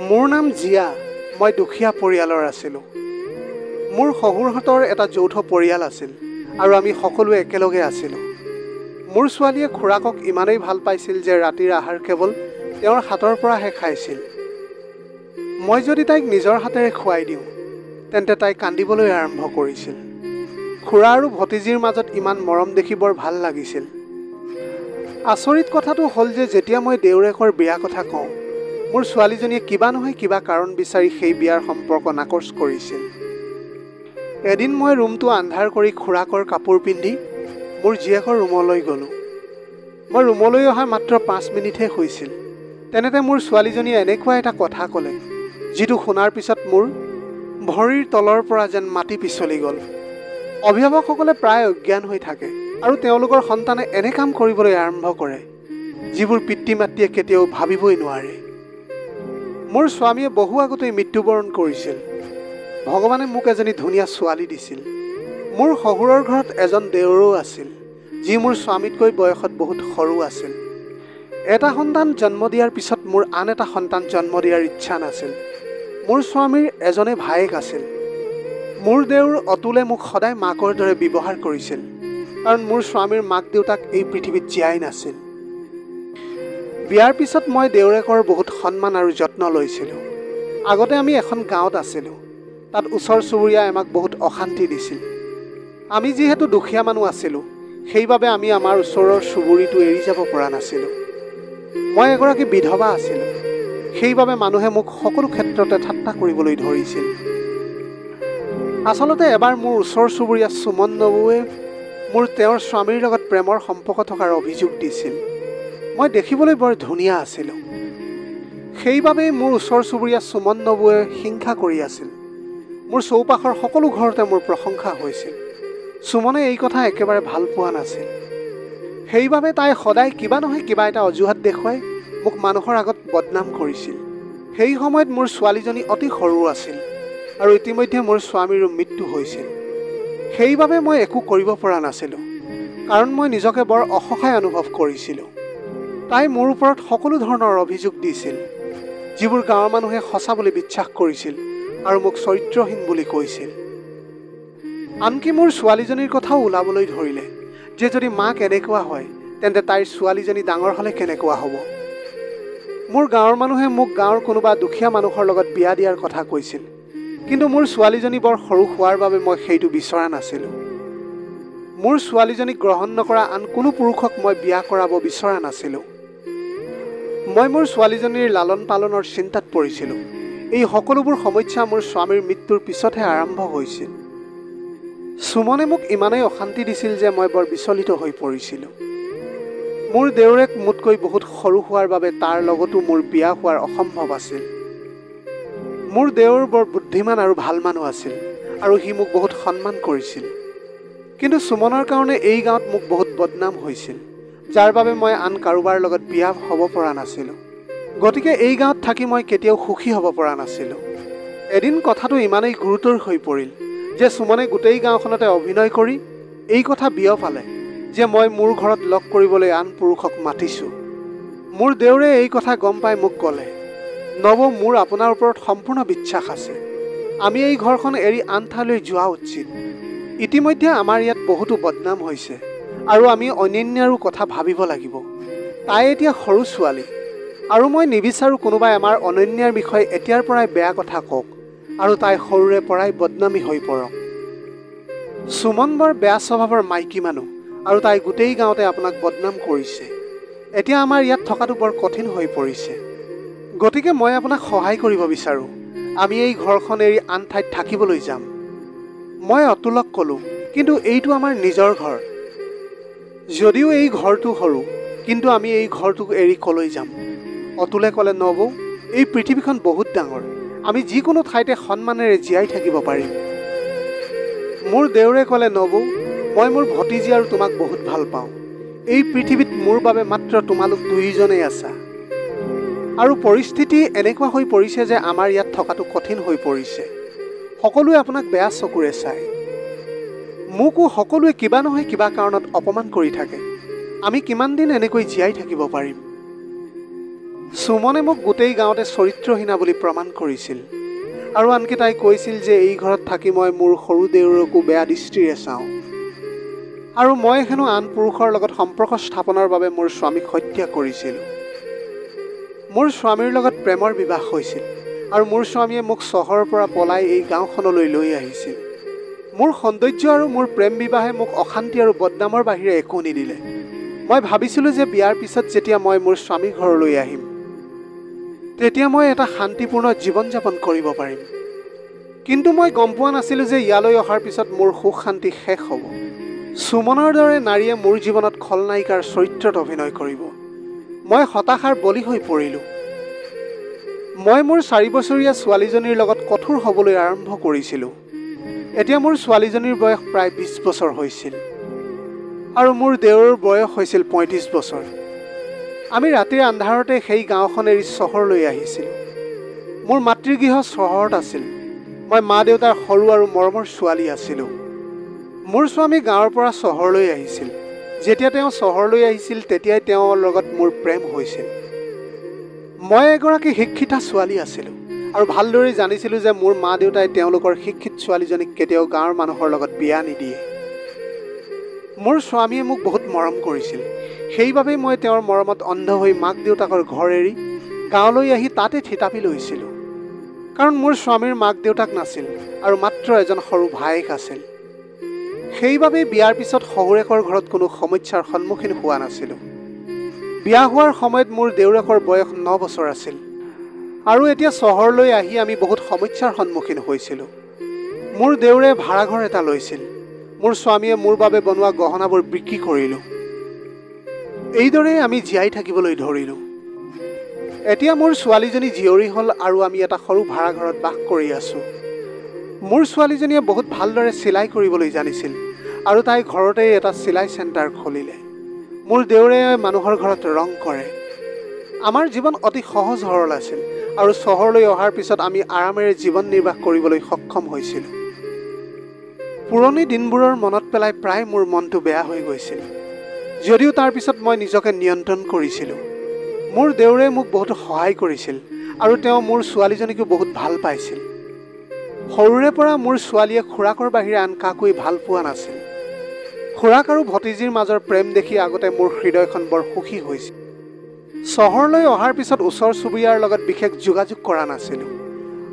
মোৰ নাম জিয়া। মই দুখীয়া পৰিয়ালৰ আছিলোঁ। মোৰ শহুৰহঁতৰ এটা যৌথ পৰিয়াল আছিল আৰু আমি সকলোৱে একেলগে আছিলোঁ। মোৰ ছোৱালীয়ে খুৰাকক ইমানেই ভাল পাইছিল যে ৰাতিৰ আহাৰ কেৱল তেওঁৰ হাতৰ পৰাহে খাইছিল। মই যদি তাইক নিজৰ হাতেৰে খুৱাই দিওঁ তেন্তে তাই কান্দিবলৈ আৰম্ভ কৰিছিল। খুৰা আৰু ভতিজীৰ মাজত ইমান মৰম দেখি বৰ ভাল লাগিছিল। আচৰিত কথাটো হ'ল যে যেতিয়া মই দেউৰেকৰ বিয়াৰ কথা কওঁ, মোৰ ছোৱালীজনীয়ে কিবা নহয় কিবা কাৰণ বিচাৰি সেই বিয়াৰ সম্পৰ্ক নাকচ কৰিছিল। এদিন মই ৰুমটো আন্ধাৰ কৰি খুৰাকৰ কাপোৰ পিন্ধি মোৰ জীয়েকৰ ৰুমলৈ গ'লোঁ। মই ৰুমলৈ অহা মাত্ৰ 5 মিনিটহে হৈছিল। তেনেতে মোৰ ছোৱালীজনীয়ে এনেকুৱা এটা কথা ক'লে যিটো শুনাৰ পিছত মোৰ ভৰিৰ তলৰ পৰা যেন মাটি পিছলি গ'ল। অভিভাৱকসকলে প্ৰায় অজ্ঞান হৈ থাকে আৰু তেওঁলোকৰ সন্তানে এনে কাম কৰিবলৈ আৰম্ভ কৰে যিবোৰ পিতৃ মাতৃয়ে কেতিয়াও ভাবিবই নোৱাৰে। মোৰ স্বামীয়ে বহু আগতেই মৃত্যুবৰণ কৰিছিল। ভগৱানে মোক এজনী ধুনীয়া ছোৱালী দিছিল। মোৰ শহুৰৰ ঘৰত এজন দেউৰো আছিল যি মোৰ স্বামীতকৈ বয়সত বহুত সৰু আছিল। এটা সন্তান জন্ম দিয়াৰ পিছত মোৰ আন এটা সন্তান জন্ম দিয়াৰ ইচ্ছা নাছিল। মোৰ স্বামীৰ এজনে ভায়েক আছিল। মোৰ দেউৰ অতুলে মোক সদায় মাকৰ দৰে ব্যৱহাৰ কৰিছিল কাৰণ মোৰ স্বামীৰ মাক দেউতাক এই পৃথিৱীত জীয়াই নাছিল। বিয়াৰ পিছত মই দেউৰেকৰ বহুত সন্মান আৰু যত্ন লৈছিলোঁ। আগতে আমি এখন গাঁৱত আছিলোঁ। তাত ওচৰ চুবুৰীয়াই আমাক বহুত অশান্তি দিছিল। আমি যিহেতু দুখীয়া মানুহ আছিলোঁ সেইবাবে আমি আমাৰ ওচৰৰ চুবুৰীটো এৰি যাব পৰা নাছিলোঁ। মই এগৰাকী বিধৱা আছিলোঁ। সেইবাবে মানুহে মোক সকলো ক্ষেত্ৰতে ঠাট্টা কৰিবলৈ ধৰিছিল। আচলতে এবাৰ মোৰ ওচৰ চুবুৰীয়া সুমন নবুৱে মোৰ তেওঁৰ স্বামীৰ লগত প্ৰেমৰ সম্পৰ্ক থকাৰ অভিযোগ দিছিল। মই দেখিবলৈ বৰ ধুনীয়া আছিলোঁ। সেইবাবেই মোৰ ওচৰ চুবুৰীয়া সুমন নবুৱে হিংসা কৰি আছিল। মোৰ চৌপাশৰ সকলো ঘৰতে মোৰ প্ৰশংসা হৈছিল। সুমনে এই কথা একেবাৰে ভাল পোৱা নাছিল। সেইবাবে তাই সদায় কিবা নহয় কিবা এটা অজুহাত দেখুৱাই মোক মানুহৰ আগত বদনাম কৰিছিল। সেই সময়ত মোৰ ছোৱালীজনী অতি সৰু আছিল আৰু ইতিমধ্যে মোৰ স্বামীৰো মৃত্যু হৈছিল। সেইবাবে মই একো কৰিব পৰা নাছিলোঁ কাৰণ মই নিজকে বৰ অসহায় অনুভৱ কৰিছিলোঁ। তাই মোৰ ওপৰত সকলো ধৰণৰ অভিযোগ দিছিল যিবোৰ গাঁৱৰ মানুহে সঁচা বুলি বিশ্বাস কৰিছিল আৰু মোক চৰিত্ৰহীন বুলি কৈছিল। আনকি মোৰ ছোৱালীজনীৰ কথাও ওলাবলৈ ধৰিলে যে যদি মাক এনেকুৱা হয় তেন্তে তাইৰ ছোৱালীজনী ডাঙৰ হ'লে কেনেকুৱা হ'ব। মোৰ গাঁৱৰ মানুহে মোক গাঁৱৰ কোনোবা দুখীয়া মানুহৰ লগত বিয়া দিয়াৰ কথা কৈছিল, কিন্তু মোৰ ছোৱালীজনী বৰ সৰু হোৱাৰ বাবে মই সেইটো বিচৰা নাছিলোঁ। মোৰ ছোৱালীজনীক গ্ৰহণ নকৰা আন কোনো পুৰুষক মই বিয়া কৰাব বিচৰা নাছিলোঁ। মই মোৰ ছোৱালীজনীৰ লালন পালনৰ চিন্তাত পৰিছিলোঁ। এই সকলোবোৰ সমস্যা মোৰ স্বামীৰ মৃত্যুৰ পিছতহে আৰম্ভ হৈছিল। সুমনে মোক ইমানেই অশান্তি দিছিল যে মই বৰ বিচলিত হৈ পৰিছিলোঁ। মোৰ দেউৰেক মোতকৈ বহুত সৰু হোৱাৰ বাবে তাৰ লগতো মোৰ বিয়া হোৱাৰ অসম্ভৱ আছিল। মোৰ দেউৰ বৰ বুদ্ধিমান আৰু ভাল মানুহ আছিল আৰু সি মোক বহুত সন্মান কৰিছিল। কিন্তু সুমনৰ কাৰণে এই গাঁৱত মোক বহুত বদনাম হৈছিল, যাৰ বাবে মই আন কাৰোবাৰ লগত বিয়া হ'ব পৰা নাছিলোঁ। গতিকে এই গাঁৱত থাকি মই কেতিয়াও সুখী হ'ব পৰা নাছিলোঁ। এদিন কথাটো ইমানেই গুৰুতৰ হৈ পৰিল যে সুমনে গোটেই গাঁওখনতে অভিনয় কৰি এই কথা বিয়পালে যে মই মোৰ ঘৰত লগ কৰিবলৈ আন পুৰুষক মাতিছোঁ। মোৰ দেউৰে এই কথা গম পাই মোক ক'লে, নবৌ, মোৰ আপোনাৰ ওপৰত সম্পূৰ্ণ বিশ্বাস আছে। আমি এই ঘৰখন এৰি আন ঠাইলৈ যোৱা উচিত। ইতিমধ্যে আমাৰ ইয়াত বহুতো বদনাম হৈছে আৰু আমি অন্যান্যৰো কথা ভাবিব লাগিব। তাই এতিয়া সৰু ছোৱালী আৰু মই নিবিচাৰোঁ কোনোবাই আমাৰ অনন্যাৰ বিষয়ে এতিয়াৰ পৰাই বেয়া কথা কওক আৰু তাই সৰুৰে পৰাই বদনামী হৈ পৰক। সুমন বৰ বেয়া স্বভাৱৰ মাইকী মানুহ আৰু তাই গোটেই গাঁৱতে আপোনাক বদনাম কৰিছে। এতিয়া আমাৰ ইয়াত থকাটো বৰ কঠিন হৈ পৰিছে। গতিকে মই আপোনাক সহায় কৰিব বিচাৰোঁ। আমি এই ঘৰখন এৰি আন ঠাইত থাকিবলৈ যাম। মই অতুলক ক'লোঁ, কিন্তু এইটো আমাৰ নিজৰ ঘৰ। যদিও এই ঘৰটো সৰু, কিন্তু আমি এই ঘৰটোক এৰি ক'লৈ যাম? অতুলে ক'লে, নবৌ, এই পৃথিৱীখন বহুত ডাঙৰ। আমি যিকোনো ঠাইতে সন্মানেৰে জীয়াই থাকিব পাৰিম। মোৰ দেউৰে ক'লে, নবৌ, মই মোৰ ভতিজী আৰু তোমাক বহুত ভাল পাওঁ। এই পৃথিৱীত মোৰ বাবে মাত্ৰ তোমালোক দুয়োজনেই আছা। আৰু পৰিস্থিতি এনেকুৱা হৈ পৰিছে যে আমাৰ ইয়াত থকাটো কঠিন হৈ পৰিছে। সকলোৱে আপোনাক বেয়া চকুৰে চায়। মোকো সকলোৱে কিবা নহয় কিবা কাৰণত অপমান কৰি থাকে। আমি কিমান দিন এনেকৈ জীয়াই থাকিব পাৰিম? সুমনে মোক গোটেই গাঁৱতে চৰিত্ৰহীনা বুলি প্ৰমাণ কৰিছিল আৰু আনকি তাই কৈছিল যে এই ঘৰত থাকি মই মোৰ সৰু দেউৰকো বেয়া দৃষ্টিৰে চাওঁ আৰু মই হেনো আন পুৰুষৰ লগত সম্পৰ্ক স্থাপনৰ বাবে মোৰ স্বামীক হত্যা কৰিছিলোঁ। মোৰ স্বামীৰ লগত প্ৰেমৰ বিবাহ হৈছিল আৰু মোৰ স্বামীয়ে মোক চহৰৰ পৰা পলাই এই গাঁওখনলৈ লৈ আহিছিল। মোৰ সৌন্দৰ্য আৰু মোৰ প্ৰেম বিবাহে মোক অশান্তি আৰু বদনামৰ বাহিৰে একো নিদিলে। মই ভাবিছিলোঁ যে বিয়াৰ পিছত যেতিয়া মই মোৰ স্বামীৰ ঘৰলৈ আহিম তেতিয়া মই এটা শান্তিপূৰ্ণ জীৱন যাপন কৰিব পাৰিম। কিন্তু মই গম পোৱা নাছিলোঁ যে ইয়ালৈ অহাৰ পিছত মোৰ সুখ শান্তি শেষ হ'ব। সুমনৰ দৰে নাৰীয়ে মোৰ জীৱনত খলনায়িকাৰ চৰিত্ৰত অভিনয় কৰিব। মই হতাশাৰ বলি হৈ পৰিলোঁ। মই মোৰ 4 বছৰীয়া ছোৱালীজনীৰ লগত কঠোৰ হ'বলৈ আৰম্ভ কৰিছিলোঁ। এতিয়া মোৰ ছোৱালীজনীৰ বয়স প্ৰায় 20 বছৰ হৈছিল আৰু মোৰ দেউৰৰ বয়স হৈছিল 35 বছৰ। আমি ৰাতিৰ আন্ধাৰতে সেই গাঁওখন এৰি চহৰলৈ আহিছিলোঁ। মোৰ মাতৃগৃহ চহৰত আছিল। মই মা দেউতাৰ সৰু আৰু মৰমৰ ছোৱালী আছিলোঁ। মোৰ স্বামী গাঁৱৰ পৰা চহৰলৈ আহিছিল। যেতিয়া তেওঁ চহৰলৈ আহিছিল তেতিয়াই তেওঁৰ লগত মোৰ প্ৰেম হৈছিল। মই এগৰাকী শিক্ষিতা ছোৱালী আছিলোঁ আৰু ভালদৰে জানিছিলোঁ যে মোৰ মা দেউতাই তেওঁলোকৰ শিক্ষিত ছোৱালীজনীক কেতিয়াও গাঁৱৰ মানুহৰ লগত বিয়া নিদিয়ে। মোৰ স্বামীয়ে মোক বহুত মৰম কৰিছিল। সেইবাবে মই তেওঁৰ মৰমত অন্ধ হৈ মাক দেউতাকৰ ঘৰ এৰি গাঁৱলৈ আহি তাতে থিতাপি লৈছিলোঁ। কাৰণ মোৰ স্বামীৰ মাক দেউতাক নাছিল আৰু মাত্ৰ এজন সৰু ভায়েক আছিল। সেইবাবে বিয়াৰ পিছত শহুৰেকৰ ঘৰত কোনো সমস্যাৰ সন্মুখীন হোৱা নাছিলোঁ। বিয়া হোৱাৰ সময়ত মোৰ দেউৰেকৰ বয়স 9 বছৰ আছিল আৰু এতিয়া চহৰলৈ আহি আমি বহুত সমস্যাৰ সন্মুখীন হৈছিলোঁ। মোৰ দেউৰে ভাড়াঘৰ এটা লৈছিল। মোৰ স্বামীয়ে মোৰ বাবে বনোৱা গহনাবোৰ বিক্ৰী কৰিলোঁ। এইদৰে আমি জীয়াই থাকিবলৈ ধৰিলোঁ। এতিয়া মোৰ ছোৱালীজনী জীয়ৰী হ'ল আৰু আমি এটা সৰু ভাড়াঘৰত বাস কৰি আছোঁ। মোৰ ছোৱালীজনীয়ে বহুত ভালদৰে চিলাই কৰিবলৈ জানিছিল আৰু তাই ঘৰতেই এটা চিলাই চেণ্টাৰ খুলিলে। মোৰ দেউৰে মানুহৰ ঘৰত ৰং কৰে। আমাৰ জীৱন অতি সহজ সৰল আছিল আৰু চহৰলৈ অহাৰ পিছত আমি আৰামেৰে জীৱন নিৰ্বাহ কৰিবলৈ সক্ষম হৈছিলোঁ। পুৰণি দিনবোৰৰ মনত পেলাই প্ৰায় মোৰ মনটো বেয়া হৈ গৈছিল। যদিও তাৰ পিছত মই নিজকে নিয়ন্ত্ৰণ কৰিছিলোঁ। মোৰ দেউৰে মোক বহুত সহায় কৰিছিল আৰু তেওঁ মোৰ ছোৱালীজনীকো বহুত ভাল পাইছিল। সৰুৰে পৰা মোৰ ছোৱালীয়ে খুৰাকৰ বাহিৰে আন কাকোই ভাল পোৱা নাছিল। খুৰাক আৰু ভতিজীৰ মাজৰ প্ৰেম দেখি আগতে মোৰ হৃদয়খন বৰ সুখী হৈছিল। চহৰলৈ অহাৰ পিছত ওচৰ চুবুৰীয়াৰ লগত বিশেষ যোগাযোগ কৰা নাছিলোঁ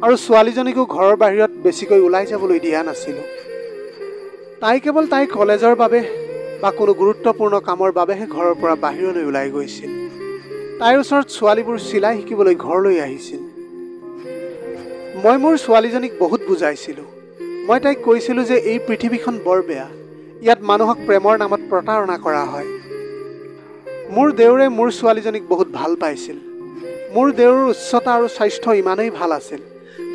আৰু ছোৱালীজনীকো ঘৰৰ বাহিৰত বেছিকৈ ওলাই যাবলৈ দিয়া নাছিলোঁ। তাই কেৱল তাইৰ কলেজৰ বাবে বা কোনো গুৰুত্বপূৰ্ণ কামৰ বাবেহে ঘৰৰ পৰা বাহিৰলৈ ওলাই গৈছিল। তাইৰ ওচৰত ছোৱালীবোৰ চিলাই শিকিবলৈ ঘৰলৈ আহিছিল। মই মোৰ ছোৱালীজনীক বহুত বুজাইছিলোঁ। মই তাইক কৈছিলোঁ যে এই পৃথিৱীখন বৰ বেয়া। ইয়াত মানুহক প্ৰেমৰ নামত প্ৰতাৰণা কৰা হয়। মোৰ দেউৰে মোৰ ছোৱালীজনীক বহুত ভাল পাইছিল। মোৰ দেউৰৰ উচ্চতা আৰু স্বাস্থ্য ইমানেই ভাল আছিল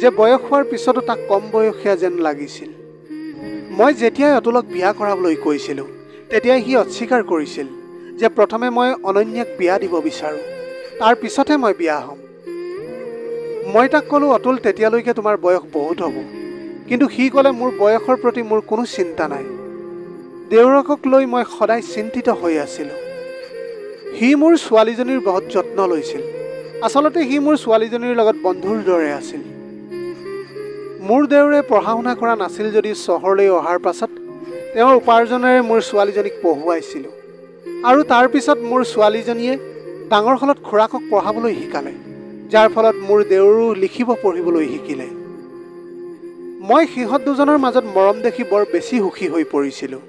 যে বয়স হোৱাৰ পিছতো তাক কম বয়সীয়া যেন লাগিছিল। মই যেতিয়াই অতুলক বিয়া কৰাবলৈ কৈছিলোঁ তেতিয়াই সি অস্বীকাৰ কৰিছিল যে প্ৰথমে মই অনন্যাক বিয়া দিব বিচাৰোঁ, তাৰ পিছতহে মই বিয়া হ'ম। মই তাক ক'লোঁ, অতুল, তেতিয়ালৈকে তোমাৰ বয়স বহুত হ'ব। কিন্তু সি ক'লে, মোৰ বয়সৰ প্ৰতি মোৰ কোনো চিন্তা নাই। দেউৰকক লৈ মই সদায় চিন্তিত হৈ আছিলোঁ। সি মোৰ ছোৱালীজনীৰ বহুত যত্ন লৈছিল। আচলতে সি মোৰ ছোৱালীজনীৰ লগত বন্ধুৰ দৰে আছিল। মোৰ দেউৰে পঢ়া শুনা কৰা নাছিল যদিও চহৰলৈ অহাৰ পাছত তেওঁৰ উপাৰ্জনেৰে মোৰ ছোৱালীজনীক পঢ়ুৱাইছিলোঁ আৰু তাৰ পিছত মোৰ ছোৱালীজনীয়ে ডাঙৰ হলত খুৰাকক পঢ়াবলৈ শিকালে, যাৰ ফলত মোৰ দেউৰো লিখিব পঢ়িবলৈ শিকিলে। মই সিহঁত দুজনৰ মাজত মৰম দেখি বৰ বেছি সুখী হৈ পৰিছিলোঁ।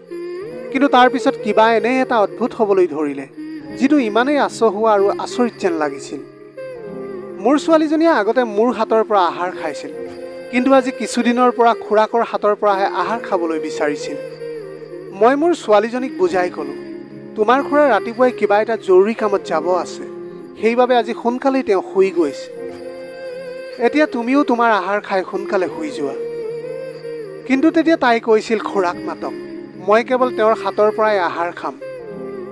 কিন্তু তাৰ পিছত কিবা এনে এটা অদ্ভুত হ'বলৈ ধৰিলে যিটো ইমানেই আচহুৱা আৰু আচৰিত যেন লাগিছিল। মোৰ ছোৱালীজনীয়ে আগতে মোৰ হাতৰ পৰা আহাৰ খাইছিল, কিন্তু আজি কিছুদিনৰ পৰা খুৰাকৰ হাতৰ পৰাহে আহাৰ খাবলৈ বিচাৰিছিল। মই মোৰ ছোৱালীজনীক বুজাই ক'লোঁ, তোমাৰ খুৰা ৰাতিপুৱাই কিবা এটা জৰুৰী কামত যাব আছে, সেইবাবে আজি সোনকালেই তেওঁ শুই গৈছে। এতিয়া তুমিও তোমাৰ আহাৰ খাই সোনকালে শুই যোৱা। কিন্তু তেতিয়া তাই কৈছিল, খুৰাক মাতক, মই কেৱল তেওঁৰ হাতৰ পৰাই আহাৰ খাম।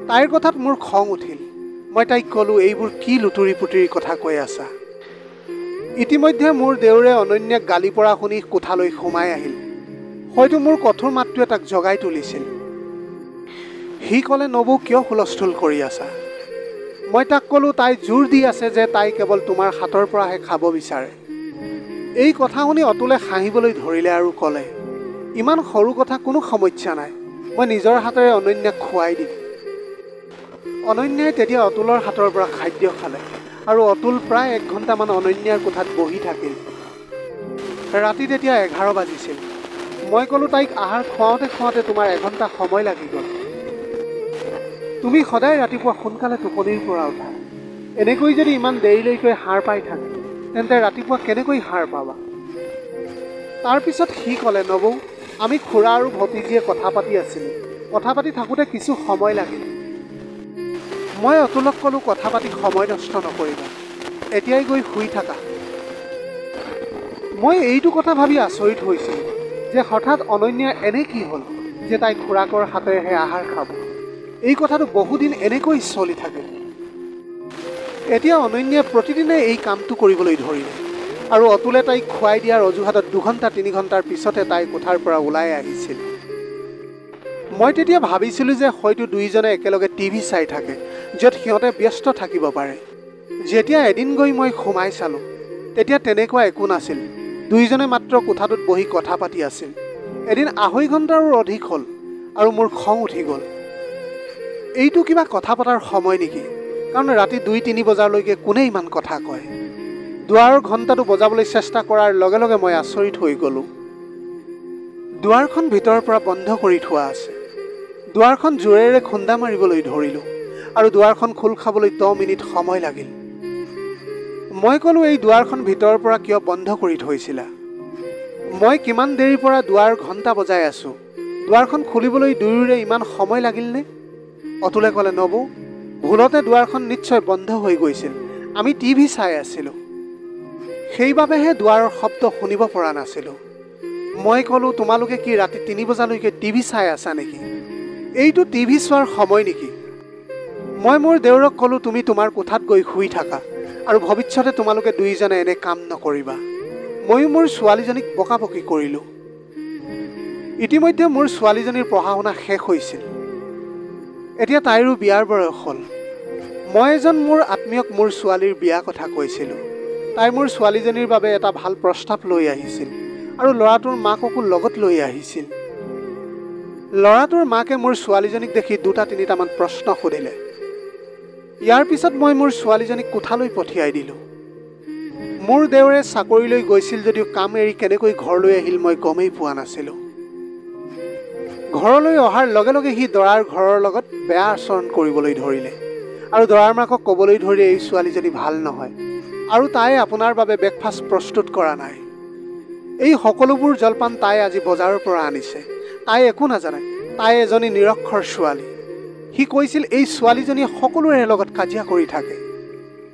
তাইৰ কথাত মোৰ খং উঠিল। মই তাইক ক'লোঁ, এইবোৰ কি লুতুৰি পুতুৰি কথা কৈ আছা। ইতিমধ্যে মোৰ দেউৰে অনন্যাক গালি পৰা শুনি কোঠালৈ সোমাই আহিল। হয়তো মোৰ কঠোৰ মাতটোৱে তাক জগাই তুলিছিল। সি ক'লে, নবৌ, কিয় হুলস্থুল কৰি আছা? মই তাক ক'লোঁ তাই জোৰ দি আছে যে তাই কেৱল তোমাৰ হাতৰ পৰাহে খাব বিচাৰে। এই কথা শুনি অতুলে হাঁহিবলৈ ধৰিলে আৰু ক'লে, ইমান সৰু কথা কোনো সমস্যা নাই, মই নিজৰ হাতেৰে অনন্যাক খুৱাই দিম। অনন্যাই তেতিয়া অতুলৰ হাতৰ পৰা খাদ্য খালে আৰু অতুল প্ৰায় 1 ঘণ্টামান অনন্যাৰ কোঠাত বহি থাকিল। ৰাতি তেতিয়া 11 বাজিছিল। মই ক'লোঁ তাইক আহাৰ খুৱাওঁতে খুৱাওঁতে তোমাৰ 1 ঘণ্টা সময় লাগি গ'ল। তুমি সদায় ৰাতিপুৱা সোনকালে টোপনিৰ পৰা উঠা। এনেকৈ যদি ইমান দেৰিলৈকৈ সাৰ পাই থাকে তেন্তে ৰাতিপুৱা কেনেকৈ সাৰ পাবা? তাৰপিছত সি ক'লে, নবৌ, আমি খুৰা আৰু ভতিজীয়ে কথা পাতি আছিলোঁ। কথা পাতি থাকোঁতে কিছু সময় লাগিল। মই অতুলক ক'লোঁ, কথা পাতি সময় নষ্ট নকৰিবা, এতিয়াই গৈ শুই থাকা। মই এইটো কথা ভাবি আচৰিত হৈছিলোঁ যে হঠাৎ অনন্যাৰ এনে কি হ'ল যে তাই খুৰাকৰ হাতেৰেহে আহাৰ খাব। এই কথাটো বহুদিন এনেকৈ চলি থাকে। এতিয়া অনন্যাই প্ৰতিদিনে এই কামটো কৰিবলৈ ধৰিলে আৰু অতুলে তাইক খুৱাই দিয়াৰ অজুহাতত 2 ঘণ্টা 3 ঘণ্টাৰ পিছতে তাই কোঠাৰ পৰা ওলাই আহিছিল। মই তেতিয়া ভাবিছিলোঁ যে হয়তো দুয়োজনে একেলগে টিভি চাই থাকে, য'ত সিহঁতে ব্যস্ত থাকিব পাৰে। যেতিয়া এদিন গৈ মই সোমাই চালোঁ তেতিয়া তেনেকুৱা একো নাছিল। দুয়োজনে মাত্ৰ কোঠাটোত বহি কথা পাতি আছিল। এদিন 2.5 ঘণ্টাৰো অধিক হ'ল আৰু মোৰ খং উঠি গ'ল। এইটো কিবা কথা পতাৰ সময় নেকি? কাৰণ ৰাতি 2-3 বজালৈকে কোনে ইমান কথা কয়? দুৱাৰৰ ঘণ্টাটো বজাবলৈ চেষ্টা কৰাৰ লগে লগে মই আচৰিত হৈ গ'লোঁ। দুৱাৰখন ভিতৰৰ পৰা বন্ধ কৰি থোৱা আছে। দুৱাৰখন জোৰেৰে খুন্দা মাৰিবলৈ ধৰিলোঁ আৰু দুৱাৰখন খোল খাবলৈ 10 মিনিট সময় লাগিল। মই ক'লোঁ, এই দুৱাৰখন ভিতৰৰ পৰা কিয় বন্ধ কৰি থৈছিলা? মই কিমান দেৰিৰ পৰা দুৱাৰ ঘণ্টা বজাই আছোঁ, দুৱাৰখন খুলিবলৈ দুয়োৰে ইমান সময় লাগিলনে? অতুলে ক'লে, নবৌ, ভুলতে দুৱাৰখন নিশ্চয় বন্ধ হৈ গৈছিল, আমি টিভি চাই আছিলোঁ, সেইবাবেহে দুৱাৰৰ শব্দ শুনিব পৰা নাছিলোঁ। মই ক'লোঁ, তোমালোকে কি ৰাতি 3 বজালৈকে টিভি চাই আছা নেকি? এইটো টিভি চোৱাৰ সময় নেকি? মই মোৰ দেউৰক ক'লোঁ, তুমি তোমাৰ কোঠাত গৈ শুই থাকা আৰু ভৱিষ্যতে তোমালোকে দুয়োজনে এনে কাম নকৰিবা। ময়ো মোৰ ছোৱালীজনীক বকাবকি কৰিলোঁ। ইতিমধ্যে মোৰ ছোৱালীজনীৰ পঢ়া শুনা শেষ হৈছিল। এতিয়া তাইৰো বিয়াৰ বয়স হ'ল। মই এজন মোৰ আত্মীয়ক মোৰ ছোৱালীৰ বিয়া কথা কৈছিলোঁ। তাই মোৰ ছোৱালীজনীৰ বাবে এটা ভাল প্ৰস্তাৱ লৈ আহিছিল আৰু ল'ৰাটোৰ মাককো লগত লৈ আহিছিল। ল'ৰাটোৰ মাকে মোৰ ছোৱালীজনীক দেখি 2-3টামান প্ৰশ্ন সুধিলে। ইয়াৰ পিছত মই মোৰ ছোৱালীজনীক কোঠালৈ পঠিয়াই দিলোঁ। মোৰ দেউৰে চাকৰিলৈ গৈছিল যদিও কাম এৰি কেনেকৈ ঘৰলৈ আহিল মই গমেই পোৱা নাছিলোঁ। ঘৰলৈ অহাৰ লগে লগে সি দৰাৰ ঘৰৰ লগত বেয়া আচৰণ কৰিবলৈ ধৰিলে আৰু দৰাৰ মাকক ক'বলৈ ধৰিলে, এই ছোৱালীজনী ভাল নহয় আৰু তাই আপোনাৰ বাবে ব্ৰেকফাষ্ট প্ৰস্তুত কৰা নাই। এই সকলোবোৰ জলপান তাই আজি বজাৰৰ পৰা আনিছে। তাই একো নাজানে, তাই এজনী নিৰক্ষৰ ছোৱালী। সি কৈছিল, এই ছোৱালীজনীয়ে সকলোৰে লগত কাজিয়া কৰি থাকে।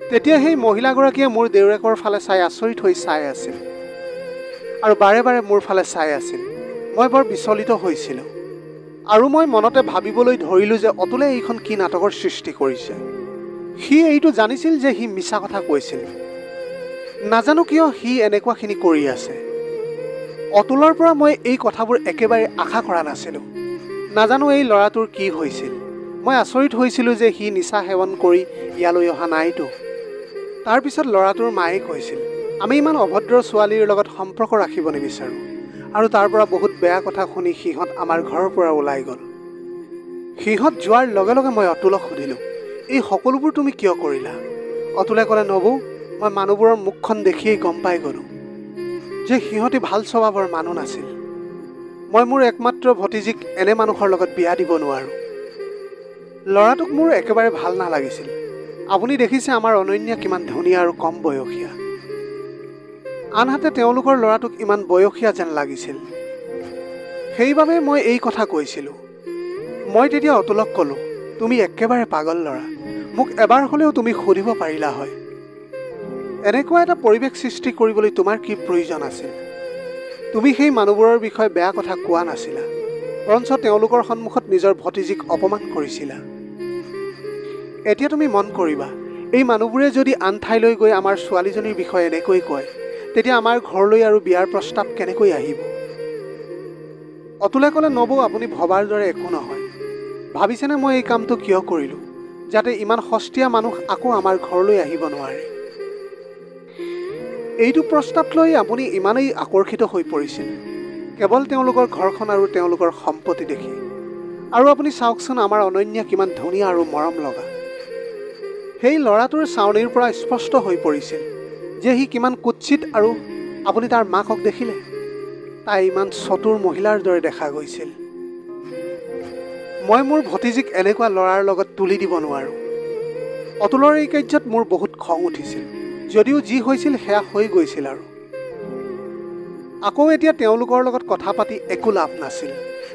তেতিয়া সেই মহিলাগৰাকীয়ে মোৰ দেউৰেকৰ ফালে চাই আচৰিত হৈ চাই আছিল আৰু বাৰে বাৰে মোৰ ফালে চাই আছিল। মই বৰ বিচলিত হৈছিলোঁ আৰু মই মনতে ভাবিবলৈ ধৰিলোঁ যে অতুলে এইখন কি নাটকৰ সৃষ্টি কৰিছে। সি এইটো জানিছিল যে সি মিছা কথা কৈছিল। নাজানো কিয় সি এনেকুৱাখিনি কৰি আছে। অতুলৰ পৰা মই এই কথাবোৰ একেবাৰে আশা কৰা নাছিলোঁ। নাজানো এই ল'ৰাটোৰ কি হৈছিল। মই আচৰিত হৈছিলোঁ যে সি নিচা সেৱন কৰি ইয়ালৈ অহা নাইতো। তাৰপিছত ল'ৰাটোৰ মায়ে কৈছিল, আমি ইমান অভদ্ৰ ছোৱালীৰ লগত সম্পৰ্ক ৰাখিব নিবিচাৰোঁ, আৰু তাৰ পৰা বহুত বেয়া কথা শুনি সিহঁত আমাৰ ঘৰৰ পৰা ওলাই গ'ল। সিহঁত যোৱাৰ লগে লগে মই অতুলক সুধিলোঁ, এই সকলোবোৰ তুমি কিয় কৰিলা? অতুলে ক'লে, নবৌ, মই মানুহবোৰৰ মুখখন দেখিয়েই গম পাই গ'লোঁ যে সিহঁতি ভাল স্বভাৱৰ মানুহ নাছিল। মই মোৰ একমাত্ৰ ভতিজীক এনে মানুহৰ লগত বিয়া দিব নোৱাৰোঁ। ল'ৰাটোক মোৰ একেবাৰে ভাল নালাগিছিল। আপুনি দেখিছে আমাৰ অনন্যা কিমান ধুনীয়া আৰু কম বয়সীয়া। আনহাতে তেওঁলোকৰ ল'ৰাটোক ইমান বয়সীয়া যেন লাগিছিল। সেইবাবে মই এই কথা কৈছিলোঁ। মই তেতিয়া অতুলক ক'লোঁ, তুমি একেবাৰে পাগল ল'ৰা, মোক এবাৰ হ'লেও তুমি সুধিব পাৰিলা হয়। এনেকুৱা এটা পৰিৱেশ সৃষ্টি কৰিবলৈ তোমাৰ কি প্ৰয়োজন আছিল? তুমি সেই মানুহবোৰৰ বিষয়ে বেয়া কথা কোৱা নাছিলা, বৰঞ্চ তেওঁলোকৰ সন্মুখত নিজৰ ভতিজীক অপমান কৰিছিলা। এতিয়া তুমি মন কৰিবা, এই মানুহবোৰে যদি আন ঠাইলৈ গৈ আমাৰ ছোৱালীজনীৰ বিষয়ে এনেকৈ কয়, তেতিয়া আমাৰ ঘৰলৈ আৰু বিয়াৰ প্ৰস্তাৱ কেনেকৈ আহিব? অতুলে ক'লে, নবৌ, আপুনি ভবাৰ দৰে একো নহয়। ভাবিছেনে মই এই কামটো কিয় কৰিলোঁ? যাতে ইমান সস্তীয়া মানুহ আকৌ আমাৰ ঘৰলৈ আহিব নোৱাৰে। এইটো প্ৰস্তাৱ লৈ আপুনি ইমানেই আকৰ্ষিত হৈ পৰিছিল কেৱল তেওঁলোকৰ ঘৰখন আৰু তেওঁলোকৰ সম্পত্তি দেখি। আৰু আপুনি চাওকচোন আমাৰ অনন্যা কিমান ধুনীয়া আৰু মৰম লগা। সেই ল'ৰাটোৰ চাৱনিৰ পৰা স্পষ্ট হৈ পৰিছিল যে সি কিমান কুৎসিত। আৰু আপুনি তাৰ মাকক দেখিলে, তাই ইমান চতুৰ মহিলাৰ দৰে দেখা গৈছিল। মই মোৰ ভতিজীক এনেকুৱা ল'ৰাৰ লগত তুলি দিব নোৱাৰোঁ। অতুলৰ এই কাৰ্যত মোৰ বহুত খং উঠিছিল, যদিও যি হৈছিল সেয়া হৈ গৈছিল। আৰু আকৌ এতিয়া তেওঁলোকৰ লগত কথা পাতি একো লাভ নাছিল,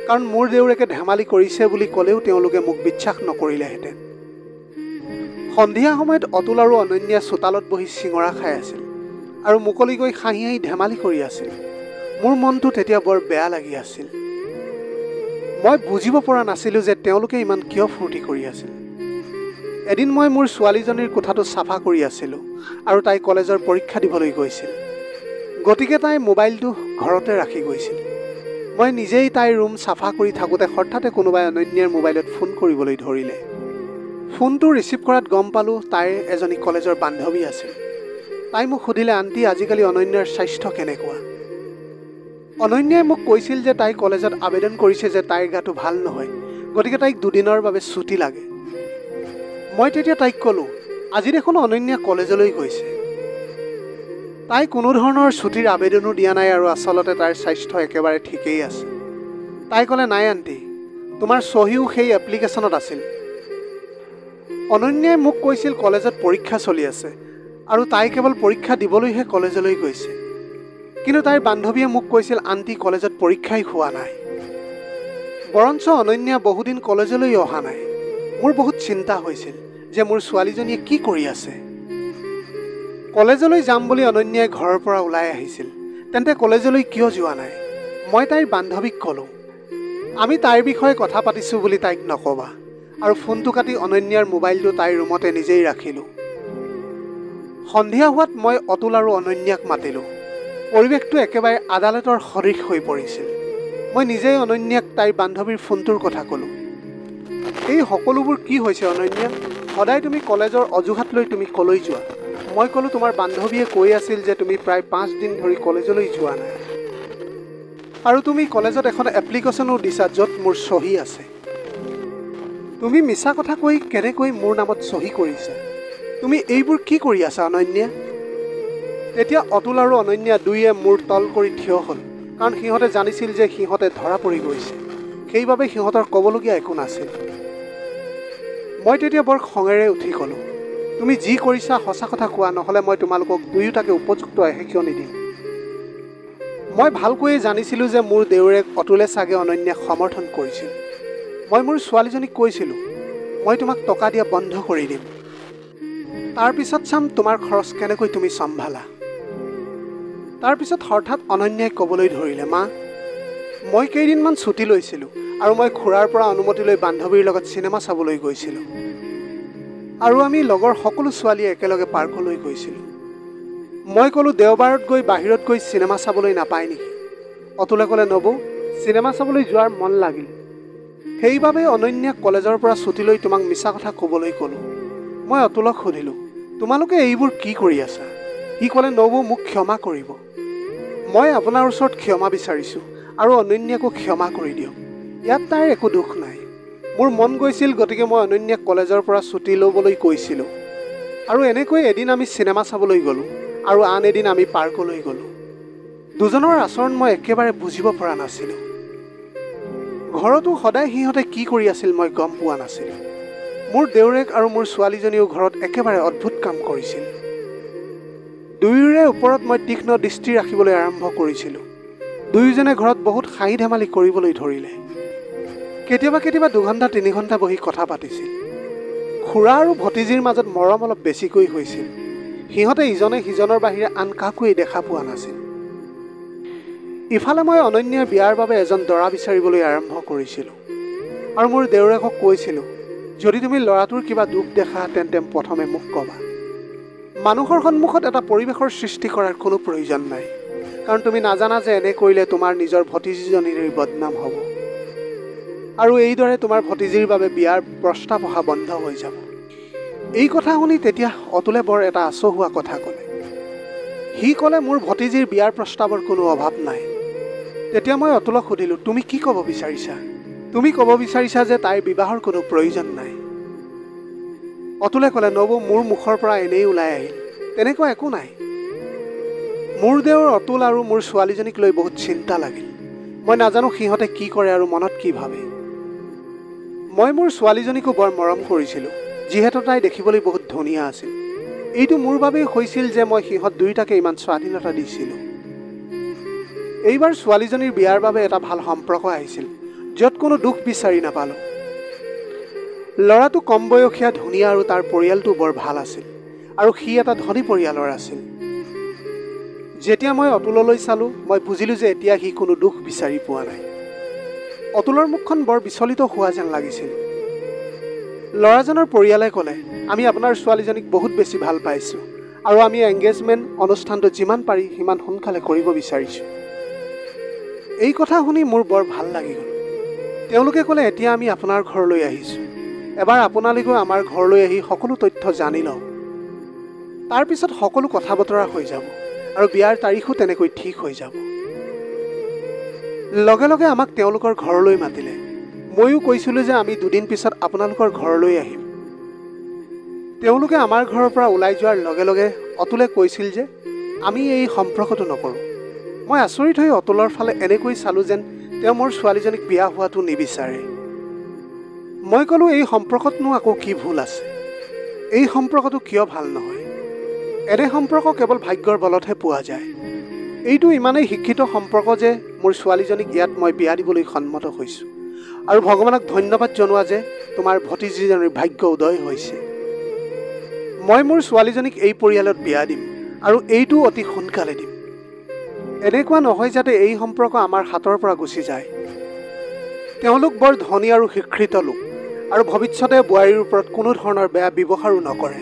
কাৰণ মোৰ দেউৰেকে ধেমালি কৰিছে বুলি ক'লেও তেওঁলোকে মোক বিশ্বাস নকৰিলেহেঁতেন। সন্ধিয়া সময়ত অতুল আৰু অনন্যা চোতালত বহি চিঙৰা খাই আছিল আৰু মুকলিকৈ হাঁহি হাঁহি ধেমালি কৰি আছিল। মোৰ মনটো তেতিয়া বৰ বেয়া লাগি আছিল। মই বুজিব পৰা নাছিলোঁ যে তেওঁলোকে ইমান কিয় ফূৰ্তি কৰি আছিল। এদিন মই মোৰ ছোৱালীজনীৰ কোঠাটো চাফা কৰি আছিলোঁ আৰু তাই কলেজৰ পৰীক্ষা দিবলৈ গৈছিল। গতিকে তাই মোবাইলটো ঘৰতে ৰাখি গৈছিল। মই নিজেই তাইৰ ৰুম চাফা কৰি থাকোঁতে হঠাতে কোনোবাই অনন্যাৰ মোবাইলত ফোন কৰিবলৈ ধৰিলে। ফোনটো ৰিচিভ কৰাত গম পালোঁ তাইৰ এজনী কলেজৰ বান্ধৱী আছিল। তাই মোক সুধিলে, আণ্টি আজিকালি অনন্যাৰ স্বাস্থ্য কেনেকুৱা? অনন্যাই মোক কৈছিল যে তাই কলেজত আবেদন কৰিছে যে তাইৰ গাটো ভাল নহয়, গতিকে তাইক 2 দিনৰ বাবে ছুটি লাগে। মই তেতিয়া তাইক ক'লোঁ, আজি দেখোন অনন্যা কলেজলৈ গৈছে। তাই কোনো ধৰণৰ ছুটিৰ আবেদনো দিয়া নাই আৰু আচলতে তাইৰ স্বাস্থ্য একেবাৰে ঠিকেই আছে। তাই ক'লে, নাই আণ্টি, তোমাৰ চহীও সেই এপ্লিকেশ্যনত আছিল। অনন্যাই মোক কৈছিল কলেজত পৰীক্ষা চলি আছে আৰু তাই কেৱল পৰীক্ষা দিবলৈহে কলেজলৈ গৈছে। কিন্তু তাইৰ বান্ধৱীয়ে মোক কৈছিল, আণ্টি কলেজত পৰীক্ষাই হোৱা নাই। বৰঞ্চ অনন্যা বহুদিন কলেজলৈ অহা নাই। মোৰ বহুত চিন্তা হৈছিল যে মোৰ ছোৱালীজনীয়ে কি কৰি আছে। কলেজলৈ যাম বুলি অনন্যাই ঘৰৰ পৰা ওলাই আহিছিল। তেন্তে কলেজলৈ কিয় যোৱা নাই? মই তাইৰ বান্ধৱীক ক'লোঁ, আমি তাইৰ বিষয়ে কথা পাতিছোঁ বুলি তাইক নক'বা। আৰু ফোনটো কাটি অনন্যাৰ মোবাইলটো তাইৰ ৰুমতে নিজেই ৰাখিলোঁ। সন্ধিয়া হোৱাত মই অতুল আৰু অনন্যাক মাতিলোঁ। পৰিৱেশটো একেবাৰে আদালতৰ সদৃশ হৈ পৰিছিল। মই নিজেই অনন্যাক তাইৰ বান্ধৱীৰ ফোনটোৰ কথা ক'লোঁ। এই সকলোবোৰ কি হৈছে অনন্যা? সদায় তুমি কলেজৰ অজুহাত লৈ তুমি কলৈ যোৱা? মই ক'লোঁ, তোমাৰ বান্ধৱীয়ে কৈ আছিল যে তুমি প্ৰায় 5 দিন ধৰি কলেজলৈ যোৱা নাই। আৰু তুমি কলেজত এখন এপ্লিকেশ্যনো দিছা য'ত মোৰ চহী আছে। তুমি মিছা কথা কৈ কেনেকৈ মোৰ নামত চহী কৰিছা? তুমি এইবোৰ কি কৰি আছা অনন্যা? তেতিয়া অতুল আৰু অনন্যা দুয়ে মূৰ তল কৰি থিয় হ'ল, কাৰণ সিহঁতে জানিছিল যে সিহঁতে ধৰা পৰি গৈছে। সেইবাবে সিহঁতৰ ক'বলগীয়া একো নাছিল। মই তেতিয়া বৰ খঙেৰে উঠি ক'লোঁ, তুমি যি কৰিছা সঁচা কথা কোৱা, নহ'লে মই তোমালোকক দুয়োটাকে উপযুক্ত এশেকিয়নি দিম। মই ভালকৈয়ে জানিছিলোঁ যে মোৰ দেউৰেক অতুলে চাগে অনন্যাক সমৰ্থন কৰিছিল। মই মোৰ ছোৱালীজনীক কৈছিলোঁ, মই তোমাক টকা দিয়া বন্ধ কৰি দিম। তাৰপিছত চাম তোমাৰ খৰচ কেনেকৈ তুমি চম্ভালা। তাৰপিছত হঠাৎ অনন্যাই ক'বলৈ ধৰিলে, মা, মই কেইদিনমান ছুটি লৈছিলোঁ আৰু মই খুৰাৰ পৰা অনুমতি লৈ বান্ধৱীৰ লগত চিনেমা চাবলৈ গৈছিলোঁ। আৰু আমি লগৰ সকলো ছোৱালীয়ে একেলগে পাৰ্কলৈ গৈছিলোঁ। মই ক'লোঁ, দেওবাৰত গৈ বাহিৰত গৈ চিনেমা চাবলৈ নাপায় নেকি? অতুলে ক'লে, নবৌ, চিনেমা চাবলৈ যোৱাৰ মন লাগিল। সেইবাবে অনন্যাক কলেজৰ পৰা ছুটি লৈ তোমাক মিছা কথা ক'বলৈ ক'লোঁ। মই অতুলক সুধিলোঁ, তোমালোকে এইবোৰ কি কৰি আছা? সি ক'লে, নবৌ, মোক ক্ষমা কৰিব। মই আপোনাৰ ওচৰত ক্ষমা বিচাৰিছোঁ আৰু অনন্যাকো ক্ষমা কৰি দিয়ক। ইয়াত তাইৰ একো দুখ নাই। মোৰ মন গৈছিল, গতিকে মই অনন্যাক কলেজৰ পৰা ছুটি ল'বলৈ কৈছিলোঁ। আৰু এনেকৈ এদিন আমি চিনেমা চাবলৈ গ'লোঁ আৰু আন এদিন আমি পাৰ্কলৈ গ'লোঁ। দুজনৰ আচৰণ মই একেবাৰে বুজিব পৰা নাছিলোঁ। ঘৰতো সদায় সিহঁতে কি কৰি আছিল মই গম পোৱা নাছিলোঁ। মোৰ দেউৰেক আৰু মোৰ ছোৱালীজনীও ঘৰত একেবাৰে অদ্ভুত কাম কৰিছিল। দুয়োৰে ওপৰত মই তীক্ষ্ণ দৃষ্টি ৰাখিবলৈ আৰম্ভ কৰিছিলোঁ। দুয়োজনে ঘৰত বহুত হাঁহি ধেমালি কৰিবলৈ ধৰিলে। কেতিয়াবা 2 ঘণ্টা 3 ঘণ্টা বহি কথা পাতিছিল। খুৰা আৰু ভতিজীৰ মাজত মৰম অলপ বেছিকৈ হৈছিল। সিহঁতে ইজনে সিজনৰ বাহিৰে আন কাকোৱেই দেখা পোৱা নাছিল। ইফালে মই অনন্যাৰ বিয়াৰ বাবে এজন দৰা বিচাৰিবলৈ আৰম্ভ কৰিছিলোঁ আৰু মোৰ দেউৰেকক কৈছিলোঁ, যদি তুমি ল'ৰাটোৰ কিবা দুখ দেখা তেন্তে প্ৰথমে মোক ক'বা। মানুহৰ সন্মুখত এটা পৰিৱেশৰ সৃষ্টি কৰাৰ কোনো প্ৰয়োজন নাই, কাৰণ তুমি নাজানা যে এনে কৰিলে তোমাৰ নিজৰ ভতিজীজনীৰ বদনাম হ'ব আৰু এইদৰে তোমাৰ ভতিজীৰ বাবে বিয়াৰ প্ৰস্তাৱ অহা বন্ধ হৈ যাব। এই কথা শুনি তেতিয়া অতুলে বৰ এটা আচহুৱা কথা ক'লে। সি ক'লে মোৰ ভতিজীৰ বিয়াৰ প্ৰস্তাৱৰ কোনো অভাৱ নাই। তেতিয়া মই অতুলক সুধিলোঁ, তুমি কি ক'ব বিচাৰিছা? তুমি ক'ব বিচাৰিছা যে তাইৰ বিবাহৰ কোনো প্ৰয়োজন নাই। অতুলে ক'লে, নবৌ, মোৰ মুখৰ পৰা এনেই ওলাই আহিল, তেনেকুৱা একো নাই। মোৰ দেওৰ অতুল আৰু মোৰ ছোৱালীজনীক লৈ বহুত চিন্তা লাগিল। মই নাজানো সিহঁতে কি কৰে আৰু মনত কি ভাবে। মই মোৰ ছোৱালীজনীকো বৰ মৰম কৰিছিলোঁ, যিহেতু তাই দেখিবলৈ বহুত ধুনীয়া আছিল। এইটো মোৰ বাবেই হৈছিল যে মই সিহঁত দুয়োটাকে ইমান স্বাধীনতা দিছিলোঁ। এইবাৰ ছোৱালীজনীৰ বিয়াৰ বাবে এটা ভাল সম্পৰ্ক আহিছিল, য'ত কোনো দুখ বিচাৰি নাপালোঁ। ল'ৰাটো কম বয়সীয়া, ধুনীয়া আৰু তাৰ পৰিয়ালটো বৰ ভাল আছিল আৰু সি এটা ধনী পৰিয়ালৰ আছিল। যেতিয়া মই অতুললৈ চালোঁ, মই বুজিলোঁ যে এতিয়া সি কোনো দুখ বিচাৰি পোৱা নাই। অতুলৰ মুখখন বৰ বিচলিত হোৱা যেন লাগিছিল। ল'ৰাজনৰ পৰিয়ালে ক'লে, আমি আপোনাৰ ছোৱালীজনীক বহুত বেছি ভাল পাইছোঁ আৰু আমি এংগেজমেণ্ট অনুষ্ঠানটো যিমান পাৰি সিমান সোনকালে কৰিব বিচাৰিছোঁ। এই কথা শুনি মোৰ বৰ ভাল লাগি গ'ল। তেওঁলোকে ক'লে, এতিয়া আমি আপোনাৰ ঘৰলৈ আহিছোঁ। এবাৰ আপোনালোকেও আমাৰ ঘৰলৈ আহি সকলো তথ্য জানি লওক। তাৰপিছত সকলো কথা বতৰা হৈ যাব আৰু বিয়াৰ তাৰিখো তেনেকৈ ঠিক হৈ যাব। লগে লগে আমাক তেওঁলোকৰ ঘৰলৈ মাতিলে। ময়ো কৈছিলোঁ যে আমি দুদিন পিছত আপোনালোকৰ ঘৰলৈ আহিম। তেওঁলোকে আমাৰ ঘৰৰ পৰা ওলাই যোৱাৰ লগে লগে অতুলে কৈছিল যে আমি এই সম্পৰ্কটো নকৰোঁ। মই আচৰিত হৈ অতুলৰ ফালে এনেকৈ চালোঁ যেন তেওঁ মোৰ ছোৱালীজনীক বিয়া হোৱাটো নিবিচাৰে। মই ক'লোঁ, এই সম্পৰ্কতনো আকৌ কি ভুল আছে? এই সম্পৰ্কটো কিয় ভাল নহয়? এনে সম্পৰ্ক কেৱল ভাগ্যৰ বলতহে পোৱা যায়। এইটো ইমানেই শিক্ষিত সম্পৰ্ক যে মোৰ ছোৱালীজনীক ইয়াত মই বিয়া দিবলৈ সন্মত হৈছোঁ আৰু ভগৱানক ধন্যবাদ জনোৱা যে তোমাৰ ভতিজীজনীৰ ভাগ্য উদয় হৈছে। মই মোৰ ছোৱালীজনীক এই পৰিয়ালত বিয়া দিম আৰু এইটো অতি সোনকালে দিম। এনেকুৱা নহয় যাতে এই সম্পৰ্ক আমাৰ হাতৰ পৰা গুচি যায়। তেওঁলোক বৰ ধনী আৰু শিক্ষিত লোক আৰু ভৱিষ্যতে বোৱাৰীৰ ওপৰত কোনো ধৰণৰ বেয়া ব্যৱহাৰো নকৰে।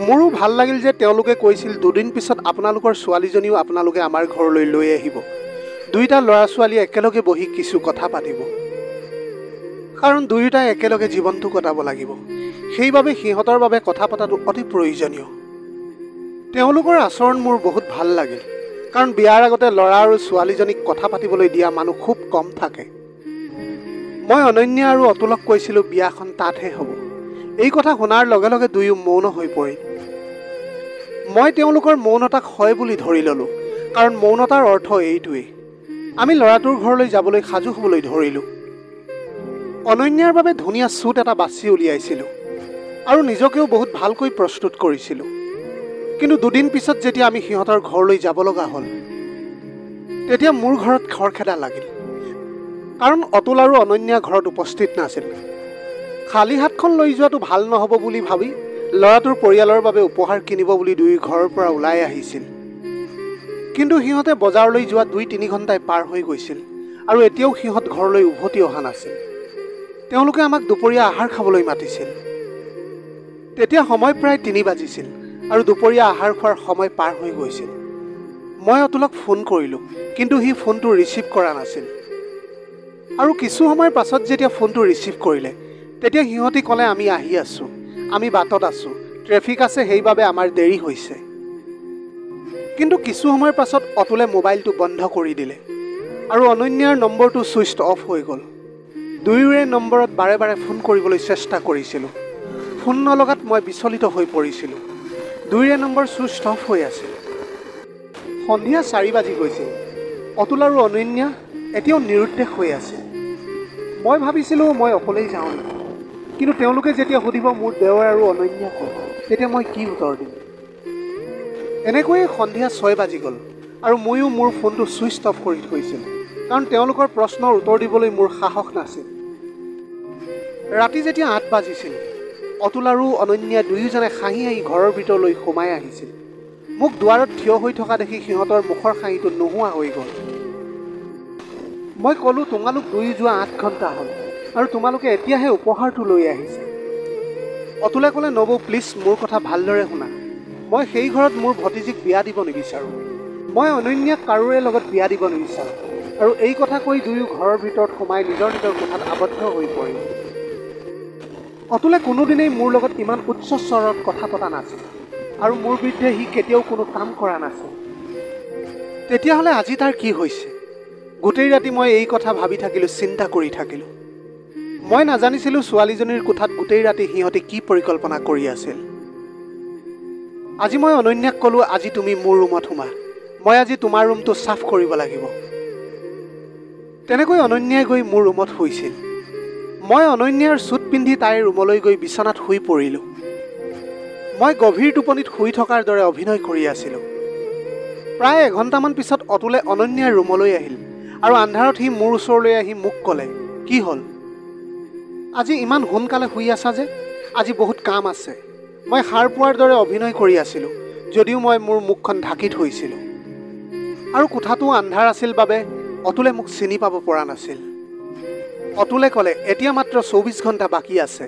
মোৰো ভাল লাগিল যে তেওঁলোকে কৈছিল, দুদিন পিছত আপোনালোকৰ ছোৱালীজনীও আপোনালোকে আমাৰ ঘৰলৈ লৈ আহিব। দুয়োটা ল'ৰা ছোৱালী একেলগে বহি কিছু কথা পাতিব, কাৰণ দুয়োটাই একেলগে জীৱনটো কটাব লাগিব। সেইবাবে সিহঁতৰ বাবে কথা পতাটো অতি প্ৰয়োজনীয়। তেওঁলোকৰ আচৰণ মোৰ বহুত ভাল লাগিল, কাৰণ বিয়াৰ আগতে ল'ৰা আৰু ছোৱালীজনীক কথা পাতিবলৈ দিয়া মানুহ খুব কম থাকে। মই অনন্যা আৰু অতুলক কৈছিলোঁ বিয়াখন তাতহে হ'ব। এই কথা শুনাৰ লগে লগে দুয়ো মৌন হৈ পৰিল। মই তেওঁলোকৰ মৌনতাক হয় বুলি ধৰি ল'লোঁ, কাৰণ মৌনতাৰ অৰ্থ এইটোৱেই, আমি ল'ৰাটোৰ ঘৰলৈ যাবলৈ সাজু হ'বলৈ ধৰিলোঁ। অনন্যাৰ বাবে ধুনীয়া চুট এটা বাছি উলিয়াইছিলোঁ আৰু নিজকেও বহুত ভালকৈ প্ৰস্তুত কৰিছিলোঁ। কিন্তু দুদিন পিছত যেতিয়া আমি সিহঁতৰ ঘৰলৈ যাব লগা হ'ল, তেতিয়া মোৰ ঘৰত খৰখেদা লাগিল, কাৰণ অতুল আৰু অনন্যা ঘৰত উপস্থিত নাছিল। খালী হাতখন লৈ যোৱাটো ভাল নহ'ব বুলি ভাবি ল'ৰাটোৰ পৰিয়ালৰ বাবে উপহাৰ কিনিব বুলি দুয়ো ঘৰৰ পৰা ওলাই আহিছিল। কিন্তু সিহঁতে বজাৰলৈ যোৱা 2-3 ঘণ্টাই পাৰ হৈ গৈছিল আৰু এতিয়াও সিহঁত ঘৰলৈ উভতি অহা নাছিল। তেওঁলোকে আমাক দুপৰীয়া আহাৰ খাবলৈ মাতিছিল। তেতিয়া সময় প্ৰায় 3 বাজিছিল আৰু দুপৰীয়া আহাৰ খোৱাৰ সময় পাৰ হৈ গৈছিল। মই অতুলক ফোন কৰিলোঁ, কিন্তু সি ফোনটো ৰিচিভ কৰা নাছিল। আৰু কিছু সময়ৰ পাছত যেতিয়া ফোনটো ৰিচিভ কৰিলে, তেতিয়া সিহঁতি ক'লে, আমি আহি আছোঁ, আমি বাটত আছোঁ, ট্ৰেফিক আছে, সেইবাবে আমাৰ দেৰি হৈছে। কিন্তু কিছু সময়ৰ পাছত অতুলে মোবাইলটো বন্ধ কৰি দিলে আৰু অনন্যাৰ নম্বৰটো ছুইচ অফ হৈ গ'ল। দুয়োৰে নম্বৰত বাৰে বাৰে ফোন কৰিবলৈ চেষ্টা কৰিছিলোঁ। ফোন নলগাত মই বিচলিত হৈ পৰিছিলোঁ। দুয়োৰে নম্বৰ ছুইচ অফ হৈ আছিল। সন্ধিয়া 4 বাজি গৈছিল। অতুল আৰু অনন্যা এতিয়াও নিৰুদ্দেশ হৈ আছে। মই ভাবিছিলোঁ মই অকলেই যাওঁ নেকি, কিন্তু তেওঁলোকে যেতিয়া সুধিব মোৰ দেওৰ আৰু অনন্যা ক'ত, তেতিয়া মই কি উত্তৰ দিম? এনেকৈয়ে সন্ধিয়া 6 বাজি গ'ল আৰু ময়ো মোৰ ফোনটো ছুইচ অফ কৰি থৈছিলোঁ, কাৰণ তেওঁলোকৰ প্ৰশ্নৰ উত্তৰ দিবলৈ মোৰ সাহস নাছিল। ৰাতি যেতিয়া 8 বাজিছিল, অতুল আৰু অনন্যা দুয়োজনে হাঁহি হাঁহি ঘৰৰ ভিতৰলৈ সোমাই আহিছিল। মোক দুৱাৰত থিয় হৈ থকা দেখি সিহঁতৰ মুখৰ হাঁহিটো নোহোৱা হৈ গ'ল। মই ক'লোঁ, তোমালোক দুয়ো যোৱা 8 ঘণ্টা হ'ল আৰু তোমালোকে এতিয়াহে উপহাৰটো লৈ আহিছে। অতুলে ক'লে, নবৌ প্লিজ মোৰ কথা ভালদৰে শুনা। মই সেই ঘৰত মোৰ ভতিজীক বিয়া দিব নিবিচাৰোঁ। মই অনন্যাক কাৰোৰে লগত বিয়া দিব নিবিচাৰোঁ। আৰু এই কথা কৈ দুয়ো ঘৰৰ ভিতৰত সোমাই নিজৰ নিজৰ কোঠাত আবদ্ধ হৈ পৰিল। অতুলে কোনোদিনেই মোৰ লগত ইমান উচ্চ স্বৰত কথা পতা নাছিল আৰু মোৰ বিৰুদ্ধে সি কেতিয়াও কোনো কাম কৰা নাছিল। তেতিয়াহ'লে আজি তাৰ কি হৈছে? গোটেই ৰাতি মই এই কথা ভাবি থাকিলোঁ, চিন্তা কৰি থাকিলোঁ। মই নাজানিছিলোঁ ছোৱালীজনীৰ কোঠাত গোটেই ৰাতি সিহঁতে কি পৰিকল্পনা কৰি আছিল। আজি মই অনন্যাক ক'লোঁ, আজি তুমি মোৰ ৰুমত সোমা, মই আজি তোমাৰ ৰুমটো চাফ কৰিব লাগিব। তেনেকৈ অনন্যাই গৈ মোৰ ৰুমত শুইছিল। মই অনন্যাৰ চুট পিন্ধি তাইৰ ৰুমলৈ গৈ বিচনাত শুই পৰিলোঁ। মই গভীৰ টোপনিত শুই থকাৰ দৰে অভিনয় কৰি আছিলোঁ। প্ৰায় এঘণ্টামান পিছত অতুলে অনন্যাৰ ৰুমলৈ আহিল আৰু আন্ধাৰত সি মোৰ ওচৰলৈ আহি মোক ক'লে, কি হ'ল? আজি ইমান সোনকালে শুই আছা যে? আজি বহুত কাম আছে। মই সাৰ পোৱাৰ দৰে অভিনয় কৰি আছিলোঁ, যদিও মই মোৰ মুখখন ঢাকি থৈছিলোঁ। আৰু কোঠাটো আন্ধাৰ আছিল বাবে অতুলে মোক চিনি পাব পৰা নাছিল। অতুলে ক'লে, এতিয়া মাত্ৰ 24 ঘণ্টা বাকী আছে।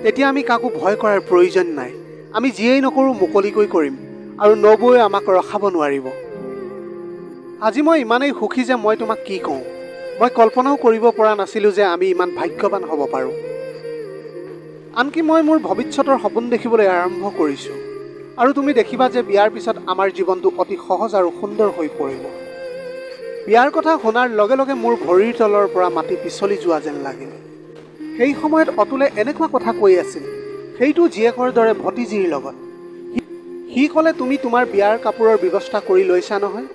তেতিয়া আমি কাকো ভয় কৰাৰ প্ৰয়োজন নাই। আমি যিয়েই নকৰোঁ মুকলিকৈ কৰিম আৰু নবৌৱে আমাক ৰখাব নোৱাৰিব। আজি মই ইমানেই সুখী যে মই তোমাক কি কওঁ। মই কল্পনাও কৰিব পৰা নাছিলোঁ যে আমি ইমান ভাগ্যৱান হ'ব পাৰোঁ। আনকি মই মোৰ ভৱিষ্যতৰ সপোন দেখিবলৈ আৰম্ভ কৰিছোঁ আৰু তুমি দেখিবা যে বিয়াৰ পিছত আমাৰ জীৱনটো অতি সহজ আৰু সুন্দৰ হৈ পৰিব। বিয়াৰ কথা শুনাৰ লগে লগে মোৰ ভৰিৰ তলৰ পৰা মাটি পিছলি যোৱা যেন লাগিল। সেই সময়ত অতুলে এনেকুৱা কথা কৈ আছিল, সেইটো জীয়েকৰ দৰে ভতিজীৰ লগত। সি ক'লে, তুমি তোমাৰ বিয়াৰ কাপোৰৰ ব্যৱস্থা কৰি লৈছা নহয়?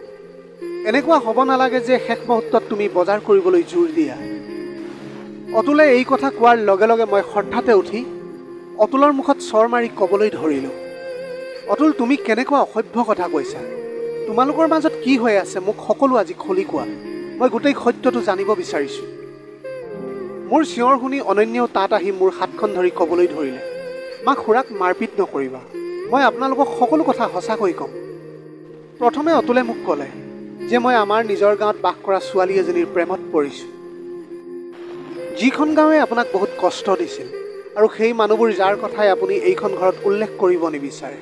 এনেকুৱা হ'ব নালাগে যে শেষ মুহূৰ্তত তুমি বজাৰ কৰিবলৈ জোৰ দিয়া। অতুলে এই কথা কোৱাৰ লগে লগে মই হঠাতে উঠি অতুলৰ মুখত চৰ মাৰি ক'বলৈ ধৰিলোঁ, অতুল, তুমি কেনেকুৱা অসভ্য কথা কৈছা? তোমালোকৰ মাজত কি হৈ আছে মোক সকলো আজি খুলি কোৱা। মই গোটেই সত্যটো জানিব বিচাৰিছোঁ। মোৰ চিঞৰ শুনি অনন্যাও তাত আহি মোৰ হাতখন ধৰি ক'বলৈ ধৰিলে, মা, খুৰাক মাৰপিট নকৰিবা। মই আপোনালোকক সকলো কথা সঁচাকৈ ক'ম। প্ৰথমে অতুলে মোক ক'লে যে মই আমাৰ নিজৰ গাঁৱত বাস কৰা ছোৱালী এজনীৰ প্ৰেমত পৰিছোঁ। যিখন গাঁৱে আপোনাক বহুত কষ্ট দিছিল আৰু সেই মানুহবোৰ যাৰ কথাই আপুনি এইখন ঘৰত উল্লেখ কৰিব নিবিচাৰে।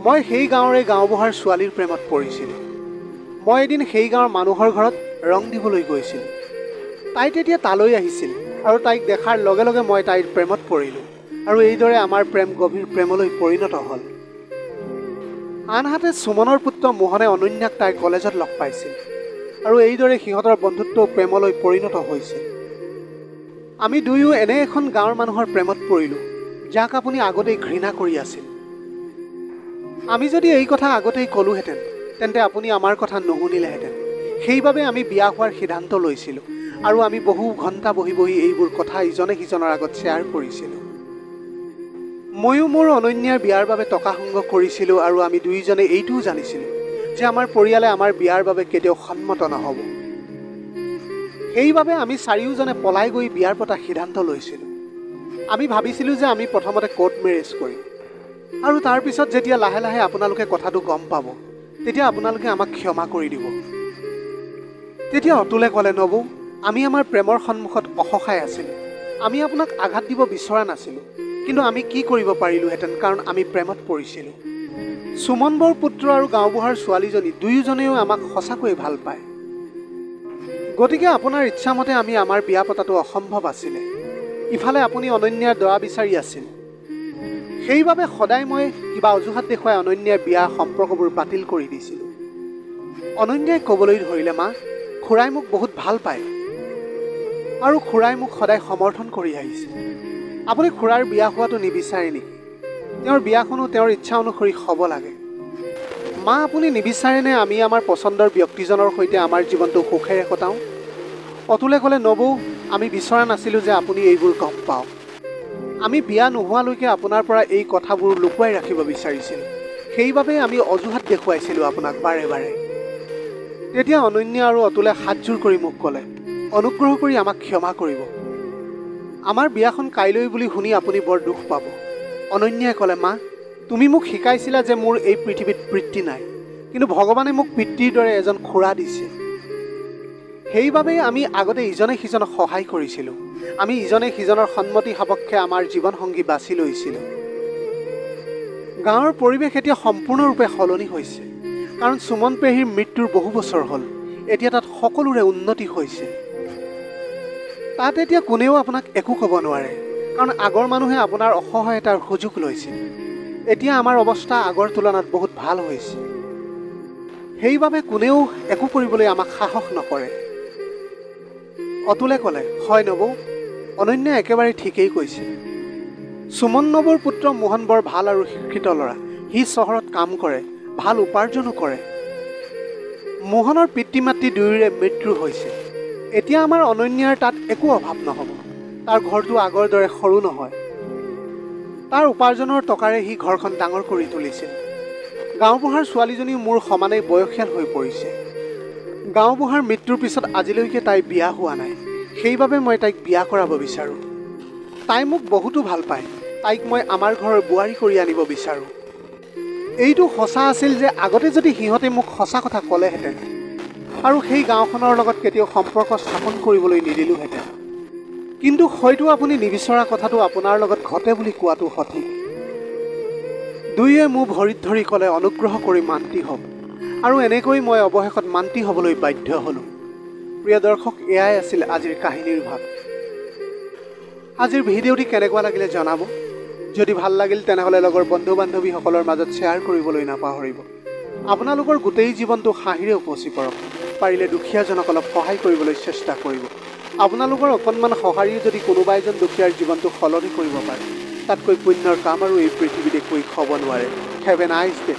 মই সেই গাঁৱৰে গাঁওবুঢ়াৰ ছোৱালীৰ প্ৰেমত পৰিছিলোঁ। মই এদিন সেই গাঁৱৰ মানুহৰ ঘৰত ৰং দিবলৈ গৈছিলোঁ। তাই তেতিয়া তালৈ আহিছিল আৰু তাইক দেখাৰ লগে লগে মই তাইৰ প্ৰেমত পৰিলোঁ আৰু এইদৰে আমাৰ প্ৰেম গভীৰ প্ৰেমলৈ পৰিণত হ'ল। আনহাতে সুমনৰ পুত্ৰ মোহনে অনন্যাক তাইৰ কলেজত লগ পাইছিল আৰু এইদৰে সিহঁতৰ বন্ধুত্ব প্ৰেমলৈ পৰিণত হৈছিল। আমি দুয়ো এনে এখন গাঁৱৰ মানুহৰ প্ৰেমত পৰিলোঁ, যাক আপুনি আগতেই ঘৃণা কৰি আছিল। আমি যদি এই কথা আগতেই ক'লোহেঁতেন তেন্তে আপুনি আমাৰ কথা নুশুনিলেহেঁতেন। সেইবাবে আমি বিয়া হোৱাৰ সিদ্ধান্ত লৈছিলোঁ আৰু আমি বহু ঘণ্টা বহি বহি এইবোৰ কথা ইজনে সিজনৰ আগত শ্বেয়াৰ কৰিছিলোঁ। ময়ো মোৰ অনন্যাৰ বিয়াৰ বাবে টকা সংগ্ৰহ কৰিছিলোঁ আৰু আমি দুয়োজনে এইটোও জানিছিলোঁ যে আমাৰ পৰিয়ালে আমাৰ বিয়াৰ বাবে কেতিয়াও সন্মত নহ'ব। সেইবাবে আমি চাৰিওজনে পলাই গৈ বিয়াৰ পতা সিদ্ধান্ত লৈছিলোঁ। আমি ভাবিছিলোঁ যে আমি প্ৰথমতে কোৰ্ট মেৰেজ কৰিম আৰু তাৰপিছত যেতিয়া লাহে লাহে আপোনালোকে কথাটো গম পাব তেতিয়া আপোনালোকে আমাক ক্ষমা কৰি দিব। তেতিয়া অতুলে ক'লে, নবৌ, আমি আমাৰ প্ৰেমৰ সন্মুখত অসহায় আছিলোঁ। আমি আপোনাক আঘাত দিব বিচৰা নাছিলোঁ, কিন্তু আমি কি কৰিব পাৰিলোহেঁতেন কাৰণ আমি প্ৰেমত পৰিছিলোঁ। সুমন বৌৰ পুত্ৰ আৰু গাঁওবুঢ়াৰ ছোৱালীজনী দুয়োজনেও আমাক সঁচাকৈয়ে ভাল পায়। গতিকে আপোনাৰ ইচ্ছামতে আমি আমাৰ বিয়া পতাটো অসম্ভৱ আছিলে। ইফালে আপুনি অনন্যাৰ দৰা বিচাৰি আছিল। সেইবাবে সদায় মই কিবা অজুহাত দেখুৱাই অনন্যাৰ বিয়া সম্পৰ্কবোৰ বাতিল কৰি দিছিলোঁ। অনন্যাই ক'বলৈ ধৰিলে, মা, খুৰাই মোক বহুত ভাল পায় আৰু খুৰাই মোক সদায় সমৰ্থন কৰি আহিছে। আপুনি খুৰাৰ বিয়া হোৱাটো নিবিচাৰে নেকি? তেওঁৰ বিয়াখনো তেওঁৰ ইচ্ছা অনুসৰি হ'ব লাগে। মা, আপুনি নিবিচাৰেনে আমি আমাৰ পচন্দৰ ব্যক্তিজনৰ সৈতে আমাৰ জীৱনটো সুখেৰে কটাওঁ? অতুলে ক'লে, নবৌ, আমি বিচৰা নাছিলোঁ যে আপুনি এইবোৰ গম পাওক। আমি বিয়া নোহোৱালৈকে আপোনাৰ পৰা এই কথাবোৰ লুকুৱাই ৰাখিব বিচাৰিছিলোঁ। সেইবাবে আমি অজুহাত দেখুৱাইছিলোঁ আপোনাক বাৰে বাৰে। তেতিয়া অনন্যা আৰু অতুলে হাতযোৰ কৰি মোক ক'লে, অনুগ্ৰহ কৰি আমাক ক্ষমা কৰিব। আমাৰ বিয়াখন কাইলৈ বুলি শুনি আপুনি বৰ দুখ পাব। অনন্যাই ক'লে, মা, তুমি মোক শিকাইছিলা যে মোৰ এই পৃথিৱীত পিতৃ নাই, কিন্তু ভগৱানে মোক পিতৃৰ দৰে এজন খুৰা দিছে। সেইবাবেই আমি আগতে ইজনে সিজনক সহায় কৰিছিলোঁ। আমি ইজনে সিজনৰ সন্মতি সাপেক্ষে আমাৰ জীৱনসংগী বাছি লৈছিলোঁ। গাঁৱৰ পৰিৱেশ এতিয়া সম্পূৰ্ণৰূপে সলনি হৈছে, কাৰণ সুমন পেহীৰ মৃত্যুৰ বহু বছৰ হ'ল। এতিয়া তাত সকলোৰে উন্নতি হৈছে। তাত এতিয়া কোনেও আপোনাক একো ক'ব নোৱাৰে, কাৰণ আগৰ মানুহে আপোনাৰ অসহায়তাৰ সুযোগ লৈছিল। এতিয়া আমাৰ অৱস্থা আগৰ তুলনাত বহুত ভাল হৈছে। সেইবাবে কোনেও একো কৰিবলৈ আমাক সাহস নকৰে। অতুলে ক'লে, হয় নবৌ, অনন্যাই একেবাৰে ঠিকেই কৈছে। সুমন নবৌৰ পুত্ৰ মোহন বৰ ভাল আৰু শিক্ষিত ল'ৰা। সি চহৰত কাম কৰে, ভাল উপাৰ্জনো কৰে। মোহনৰ পিতৃ মাতৃ দুয়োৰে মৃত্যু হৈছে। এতিয়া আমাৰ অনন্যাৰ তাত একো অভাৱ নহ'ব। তাৰ ঘৰটো আগৰ দৰে সৰু নহয়। তাৰ উপাৰ্জনৰ টকাৰে সি ঘৰখন ডাঙৰ কৰি তুলিছিল। গাঁওবুঢ়াৰ ছোৱালীজনীও মোৰ সমানেই বয়সীয়াল হৈ পৰিছে। গাঁওবুঢ়াৰ মৃত্যুৰ পিছত আজিলৈকে তাই বিয়া হোৱা নাই। সেইবাবে মই তাইক বিয়া কৰাব বিচাৰোঁ। তাই মোক বহুতো ভাল পায়। তাইক মই আমাৰ ঘৰৰ বোৱাৰী কৰি আনিব বিচাৰোঁ। এইটো সঁচা আছিল যে আগতে যদি সিহঁতে মোক সঁচা কথা ক'লেহেঁতেন আৰু সেই গাঁওখনৰ লগত কেতিয়াও সম্পৰ্ক স্থাপন কৰিবলৈ নিদিলোহেঁতেন। কিন্তু হয়তো আপুনি নিবিচৰা কথাটো আপোনাৰ লগত ঘটে বুলি কোৱাটো সঠিক। দুয়োৱে মোক ভৰিত ধৰি ক'লে, অনুগ্ৰহ কৰি মান্তি হওক। আৰু এনেকৈ মই অৱশেষত মান্তি হ'বলৈ বাধ্য হ'লোঁ। প্ৰিয় দৰ্শক, এয়াই আছিল আজিৰ কাহিনীৰ ভাগ। আজিৰ ভিডিঅ'টি কেনেকুৱা লাগিলে জনাব। যদি ভাল লাগিল তেনেহ'লে লগৰ বন্ধু বান্ধৱীসকলৰ মাজত শ্বেয়াৰ কৰিবলৈ নাপাহৰিব। আপোনালোকৰ গোটেই জীৱনটো হাঁহিৰে উপচি পৰক। পাৰিলে দুখীয়াজনক অলপ সহায় কৰিবলৈ চেষ্টা কৰিব। আপোনালোকৰ অকণমান সঁহাৰিয়ে যদি কোনোবা এজন দুখীয়াৰ জীৱনটো সলনি কৰিব পাৰে, তাতকৈ পুণ্যৰ কাম আৰু এই পৃথিৱীত একোৱেই হ'ব নোৱাৰে। Have a nice day.